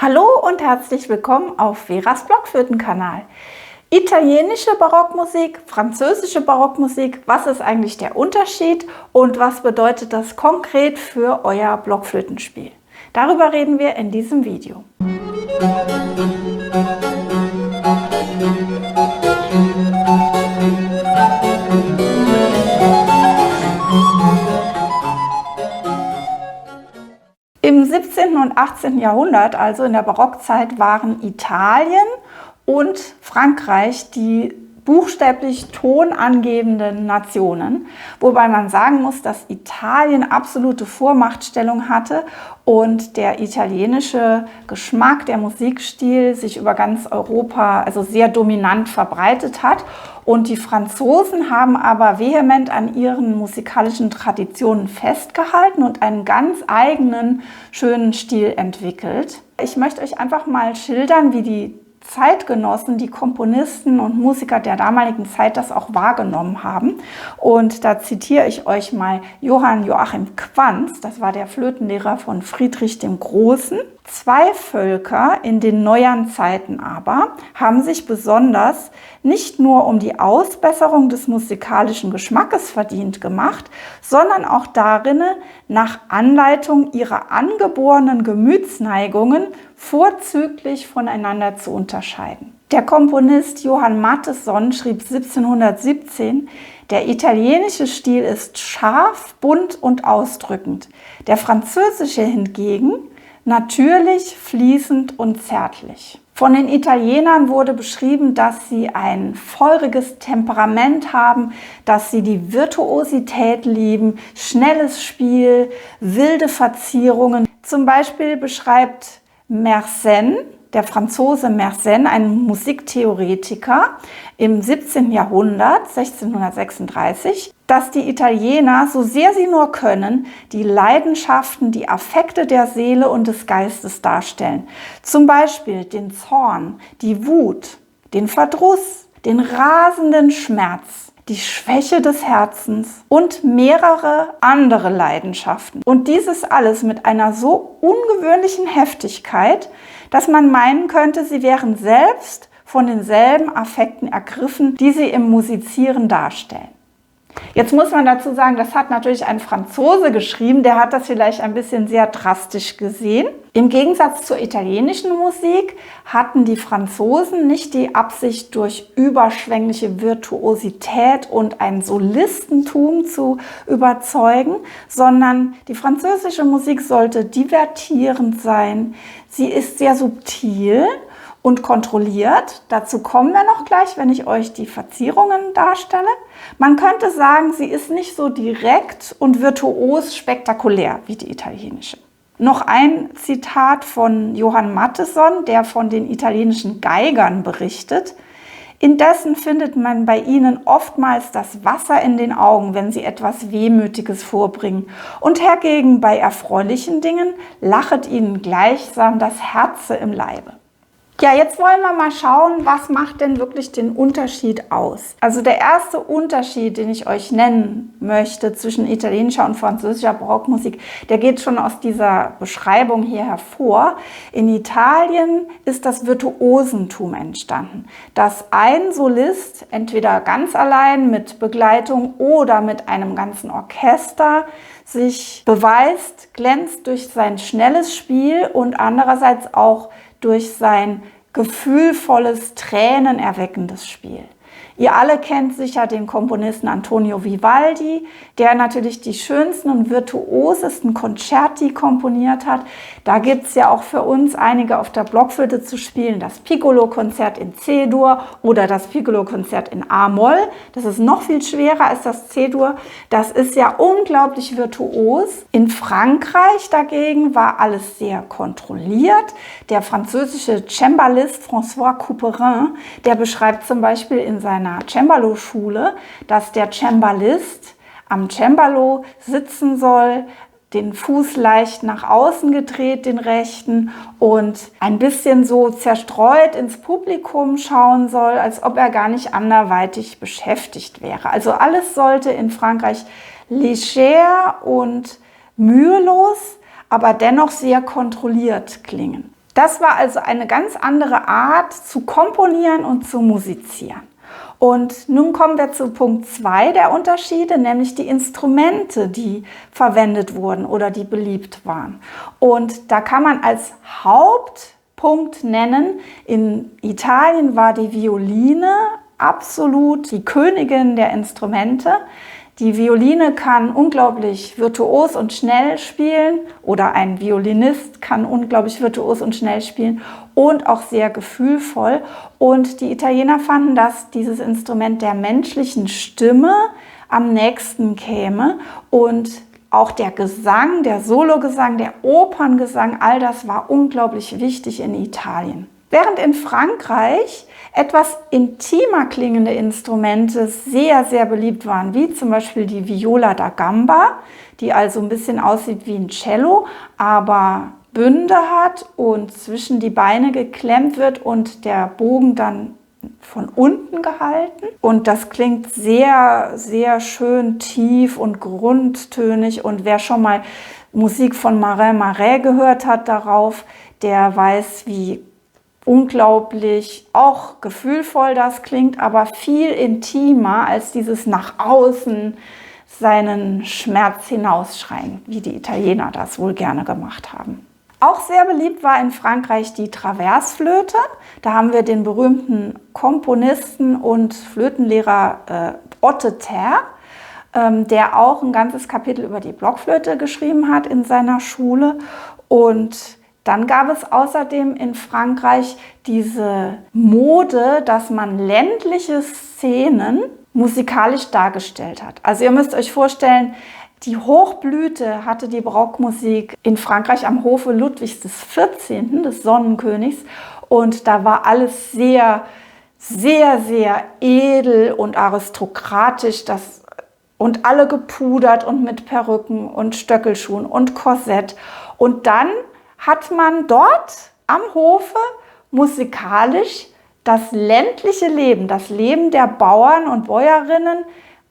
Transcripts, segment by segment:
Hallo und herzlich willkommen auf Veras Blockflöten-Kanal. Italienische Barockmusik, französische Barockmusik, was ist eigentlich der Unterschied und was bedeutet das konkret für euer Blockflötenspiel? Darüber reden wir in diesem Video. Im 17. und 18. Jahrhundert, also in der Barockzeit, waren Italien und Frankreich die buchstäblich tonangebenden Nationen, wobei man sagen muss, dass Italien absolute Vormachtstellung hatte und der italienische Geschmack, der Musikstil sich über ganz Europa also sehr dominant verbreitet hat. Und die Franzosen haben aber vehement an ihren musikalischen Traditionen festgehalten und einen ganz eigenen, schönen Stil entwickelt. Ich möchte euch einfach mal schildern, wie die Zeitgenossen, die Komponisten und Musiker der damaligen Zeit das auch wahrgenommen haben. Und da zitiere ich euch mal Johann Joachim Quanz, das war der Flötenlehrer von Friedrich dem Großen. Zwei Völker in den neueren Zeiten aber haben sich besonders nicht nur um die Ausbesserung des musikalischen Geschmackes verdient gemacht, sondern auch darin, nach Anleitung ihrer angeborenen Gemütsneigungen vorzüglich voneinander zu unterscheiden. Der Komponist Johann Mattheson schrieb 1717, der italienische Stil ist scharf, bunt und ausdrückend, der französische hingegen natürlich, fließend und zärtlich. Von den Italienern wurde beschrieben, dass sie ein feuriges Temperament haben, dass sie die Virtuosität lieben, schnelles Spiel, wilde Verzierungen. Zum Beispiel beschreibt Mersenne, der Franzose Mersenne, ein Musiktheoretiker im 17. Jahrhundert, 1636, dass die Italiener, so sehr sie nur können, die Leidenschaften, die Affekte der Seele und des Geistes darstellen. Zum Beispiel den Zorn, die Wut, den Verdruss, den rasenden Schmerz, die Schwäche des Herzens und mehrere andere Leidenschaften. Und dieses alles mit einer so ungewöhnlichen Heftigkeit, dass man meinen könnte, sie wären selbst von denselben Affekten ergriffen, die sie im Musizieren darstellen. Jetzt muss man dazu sagen, das hat natürlich ein Franzose geschrieben, der hat das vielleicht ein bisschen sehr drastisch gesehen. Im Gegensatz zur italienischen Musik hatten die Franzosen nicht die Absicht, durch überschwängliche Virtuosität und ein Solistentum zu überzeugen, sondern die französische Musik sollte divertierend sein. Sie ist sehr subtil und kontrolliert. Dazu kommen wir noch gleich, wenn ich euch die Verzierungen darstelle. Man könnte sagen, sie ist nicht so direkt und virtuos spektakulär wie die italienische. Noch ein Zitat von Johann Mattheson, der von den italienischen Geigern berichtet. Indessen findet man bei ihnen oftmals das Wasser in den Augen, wenn sie etwas Wehmütiges vorbringen. Und hergegen bei erfreulichen Dingen lachet ihnen gleichsam das Herze im Leibe. Ja, jetzt wollen wir mal schauen, was macht denn wirklich den Unterschied aus? Also der erste Unterschied, den ich euch nennen möchte zwischen italienischer und französischer Barockmusik, der geht schon aus dieser Beschreibung hier hervor. In Italien ist das Virtuosentum entstanden, dass ein Solist entweder ganz allein mit Begleitung oder mit einem ganzen Orchester sich beweist, glänzt durch sein schnelles Spiel und andererseits auch durch sein gefühlvolles, tränenerweckendes Spiel. Ihr alle kennt sicher den Komponisten Antonio Vivaldi, der natürlich die schönsten und virtuosesten Concerti komponiert hat. Da gibt es ja auch für uns einige auf der Blockflöte zu spielen. Das Piccolo-Konzert in C-Dur oder das Piccolo-Konzert in A-Moll. Das ist noch viel schwerer als das C-Dur. Das ist ja unglaublich virtuos. In Frankreich dagegen war alles sehr kontrolliert. Der französische Cembalist François Couperin, der beschreibt zum Beispiel in seiner Cembalo-Schule, dass der Cembalist am Cembalo sitzen soll, den Fuß leicht nach außen gedreht, den rechten, und ein bisschen so zerstreut ins Publikum schauen soll, als ob er gar nicht anderweitig beschäftigt wäre. Also alles sollte in Frankreich leger und mühelos, aber dennoch sehr kontrolliert klingen. Das war also eine ganz andere Art zu komponieren und zu musizieren. Und nun kommen wir zu Punkt 2 der Unterschiede, nämlich die Instrumente, die verwendet wurden oder die beliebt waren. Und da kann man als Hauptpunkt nennen, in Italien war die Violine absolut die Königin der Instrumente. Die Violine kann unglaublich virtuos und schnell spielen oder ein Violinist kann unglaublich virtuos und schnell spielen und auch sehr gefühlvoll. Und die Italiener fanden, dass dieses Instrument der menschlichen Stimme am nächsten käme und auch der Gesang, der Sologesang, der Operngesang, all das war unglaublich wichtig in Italien. Während in Frankreich etwas intimer klingende Instrumente sehr, sehr beliebt waren, wie zum Beispiel die Viola da Gamba, die also ein bisschen aussieht wie ein Cello, aber Bünde hat und zwischen die Beine geklemmt wird und der Bogen dann von unten gehalten. Und das klingt sehr, sehr schön tief und grundtönig. Und wer schon mal Musik von Marin Marais gehört hat darauf, der weiß, wie unglaublich auch gefühlvoll das klingt, aber viel intimer als dieses nach außen seinen Schmerz hinausschreien, wie die Italiener das wohl gerne gemacht haben. Auch sehr beliebt war in Frankreich die Traversflöte. Da haben wir den berühmten Komponisten und Flötenlehrer Otte Terre, der auch ein ganzes Kapitel über die Blockflöte geschrieben hat in seiner Schule. Und dann gab es außerdem in Frankreich diese Mode, dass man ländliche Szenen musikalisch dargestellt hat. Also ihr müsst euch vorstellen, die Hochblüte hatte die Barockmusik in Frankreich am Hofe Ludwigs XIV., des Sonnenkönigs. Und da war alles sehr, sehr, sehr edel und aristokratisch. Und alle gepudert und mit Perücken und Stöckelschuhen und Korsett. Und dann hat man dort am Hofe musikalisch das ländliche Leben, das Leben der Bauern und Bäuerinnen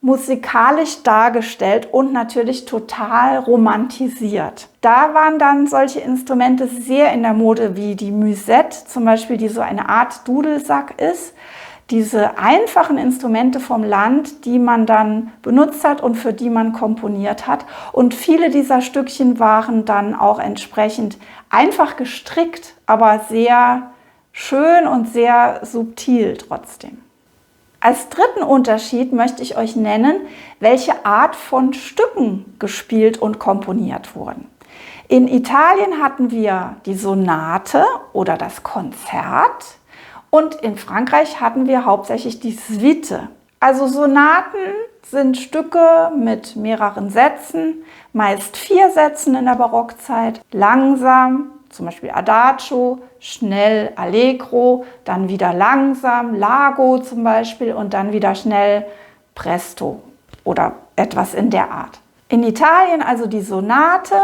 musikalisch dargestellt und natürlich total romantisiert. Da waren dann solche Instrumente sehr in der Mode wie die Musette, zum Beispiel, die so eine Art Dudelsack ist. Diese einfachen Instrumente vom Land, die man dann benutzt hat und für die man komponiert hat. Und viele dieser Stückchen waren dann auch entsprechend einfach gestrickt, aber sehr schön und sehr subtil trotzdem. Als dritten Unterschied möchte ich euch nennen, welche Art von Stücken gespielt und komponiert wurden. In Italien hatten wir die Sonate oder das Konzert und in Frankreich hatten wir hauptsächlich die Suite. Also Sonaten sind Stücke mit mehreren Sätzen, meist 4 Sätzen in der Barockzeit, langsam, zum Beispiel Adagio, schnell Allegro, dann wieder langsam, Largo zum Beispiel und dann wieder schnell Presto oder etwas in der Art. In Italien also die Sonate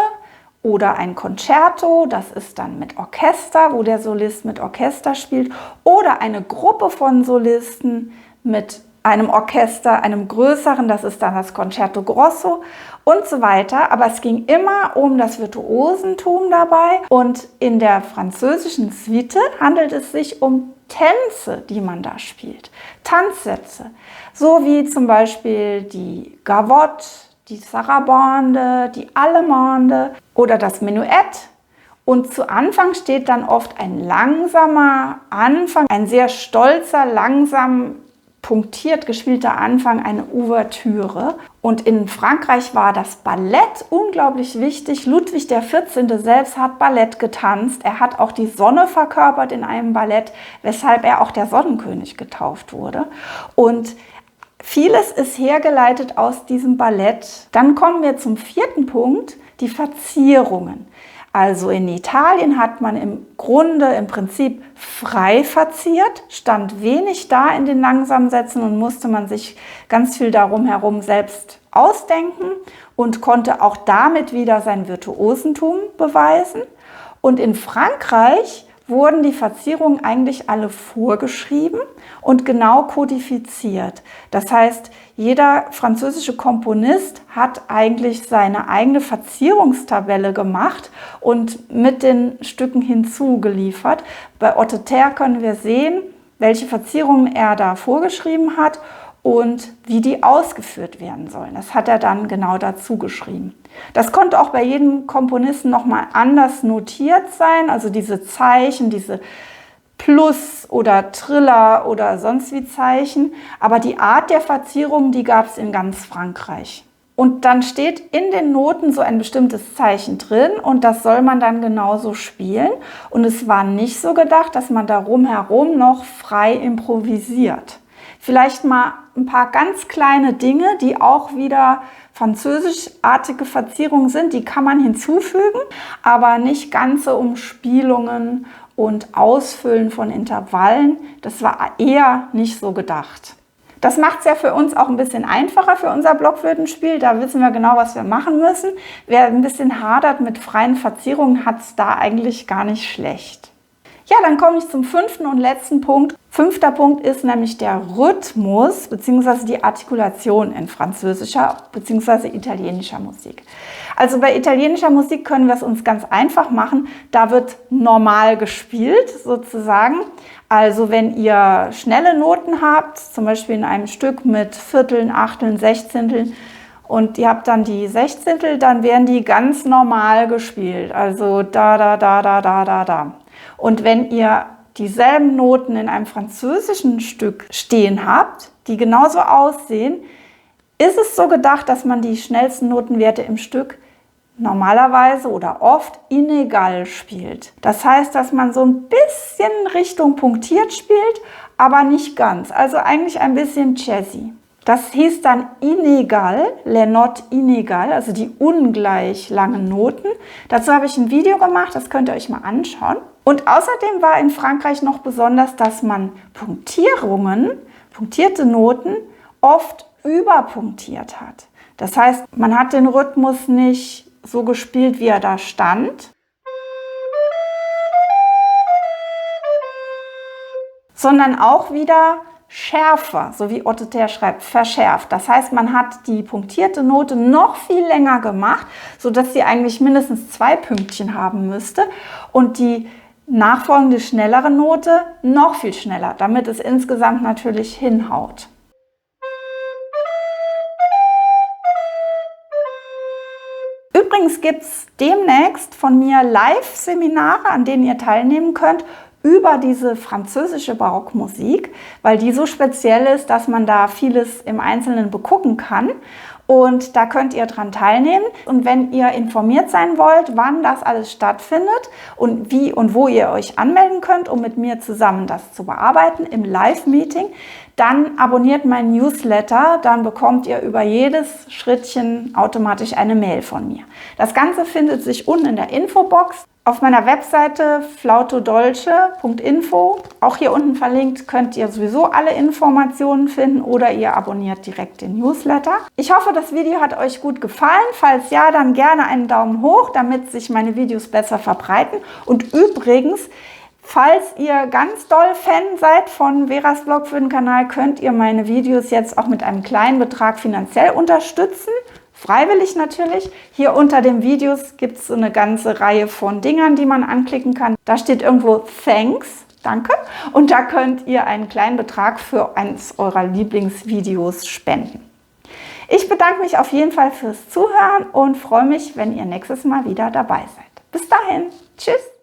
oder ein Concerto, das ist dann mit Orchester, wo der Solist mit Orchester spielt, oder eine Gruppe von Solisten mit einem Orchester, einem größeren, das ist dann das Concerto Grosso und so weiter. Aber es ging immer um das Virtuosentum dabei. Und in der französischen Suite handelt es sich um Tänze, die man da spielt. Tanzsätze, so wie zum Beispiel die Gavotte, die Sarabande, die Allemande oder das Menuett. Und zu Anfang steht dann oft ein langsamer Anfang, ein sehr stolzer, langsam punktiert gespielter Anfang, eine Ouvertüre. Und in Frankreich war das Ballett unglaublich wichtig. Ludwig XIV. Selbst hat Ballett getanzt. Er hat auch die Sonne verkörpert in einem Ballett, weshalb er auch der Sonnenkönig getauft wurde. Und vieles ist hergeleitet aus diesem Ballett. Dann kommen wir zum 4. Punkt, die Verzierungen. Also in Italien hat man im Prinzip frei verziert, stand wenig da in den langsamen Sätzen und musste man sich ganz viel darum herum selbst ausdenken und konnte auch damit wieder sein Virtuosentum beweisen. Und in Frankreich wurden die Verzierungen eigentlich alle vorgeschrieben und genau kodifiziert. Das heißt, jeder französische Komponist hat eigentlich seine eigene Verzierungstabelle gemacht und mit den Stücken hinzugeliefert. Bei Otto Terre können wir sehen, welche Verzierungen er da vorgeschrieben hat und wie die ausgeführt werden sollen. Das hat er dann genau dazu geschrieben. Das konnte auch bei jedem Komponisten nochmal anders notiert sein, also diese Zeichen, diese Plus- oder Triller oder sonst wie Zeichen. Aber die Art der Verzierung, die gab es in ganz Frankreich. Und dann steht in den Noten so ein bestimmtes Zeichen drin und das soll man dann genauso spielen. Und es war nicht so gedacht, dass man da rumherum noch frei improvisiert. Vielleicht mal ein paar ganz kleine Dinge, die auch wieder französischartige Verzierungen sind, die kann man hinzufügen, aber nicht ganze Umspielungen und Ausfüllen von Intervallen. Das war eher nicht so gedacht. Das macht es ja für uns auch ein bisschen einfacher für unser Blockflötenspiel. Da wissen wir genau, was wir machen müssen. Wer ein bisschen hadert mit freien Verzierungen, hat es da eigentlich gar nicht schlecht. Ja, dann komme ich zum 5. und letzten Punkt. 5. Punkt ist nämlich der Rhythmus bzw. die Artikulation in französischer bzw. italienischer Musik. Also bei italienischer Musik können wir es uns ganz einfach machen. Da wird normal gespielt sozusagen. Also wenn ihr schnelle Noten habt, zum Beispiel in einem Stück mit Vierteln, Achteln, Sechzehnteln, und ihr habt dann die Sechzehntel, dann werden die ganz normal gespielt. Also da, da, da, da, da, da, da. Und wenn ihr dieselben Noten in einem französischen Stück stehen habt, die genauso aussehen, ist es so gedacht, dass man die schnellsten Notenwerte im Stück normalerweise oder oft inegal spielt. Das heißt, dass man so ein bisschen Richtung punktiert spielt, aber nicht ganz. Also eigentlich ein bisschen jazzy. Das hieß dann inégal, les notes inégales, also die ungleich langen Noten. Dazu habe ich ein Video gemacht, das könnt ihr euch mal anschauen. Und außerdem war in Frankreich noch besonders, dass man Punktierungen, punktierte Noten, oft überpunktiert hat. Das heißt, man hat den Rhythmus nicht so gespielt, wie er da stand, sondern auch wieder schärfer, so wie Otto Terre schreibt, verschärft. Das heißt, man hat die punktierte Note noch viel länger gemacht, sodass sie eigentlich mindestens 2 Pünktchen haben müsste und die nachfolgende schnellere Note noch viel schneller, damit es insgesamt natürlich hinhaut. Übrigens gibt es demnächst von mir Live-Seminare, an denen ihr teilnehmen könnt, über diese französische Barockmusik, weil die so speziell ist, dass man da vieles im Einzelnen begucken kann. Und da könnt ihr dran teilnehmen. Und wenn ihr informiert sein wollt, wann das alles stattfindet und wie und wo ihr euch anmelden könnt, um mit mir zusammen das zu bearbeiten im Live-Meeting, dann abonniert mein Newsletter, dann bekommt ihr über jedes Schrittchen automatisch eine Mail von mir. Das Ganze findet sich unten in der Infobox. Auf meiner Webseite flautodolce.info, auch hier unten verlinkt, könnt ihr sowieso alle Informationen finden oder ihr abonniert direkt den Newsletter. Ich hoffe, das Video hat euch gut gefallen. Falls ja, dann gerne einen Daumen hoch, damit sich meine Videos besser verbreiten. Und übrigens, falls ihr ganz doll Fan seid von Veras Blockflöten-Kanal, könnt ihr meine Videos jetzt auch mit einem kleinen Betrag finanziell unterstützen. Freiwillig natürlich. Hier unter den Videos gibt es so eine ganze Reihe von Dingern, die man anklicken kann. Da steht irgendwo Thanks, danke. Und da könnt ihr einen kleinen Betrag für eines eurer Lieblingsvideos spenden. Ich bedanke mich auf jeden Fall fürs Zuhören und freue mich, wenn ihr nächstes Mal wieder dabei seid. Bis dahin, tschüss!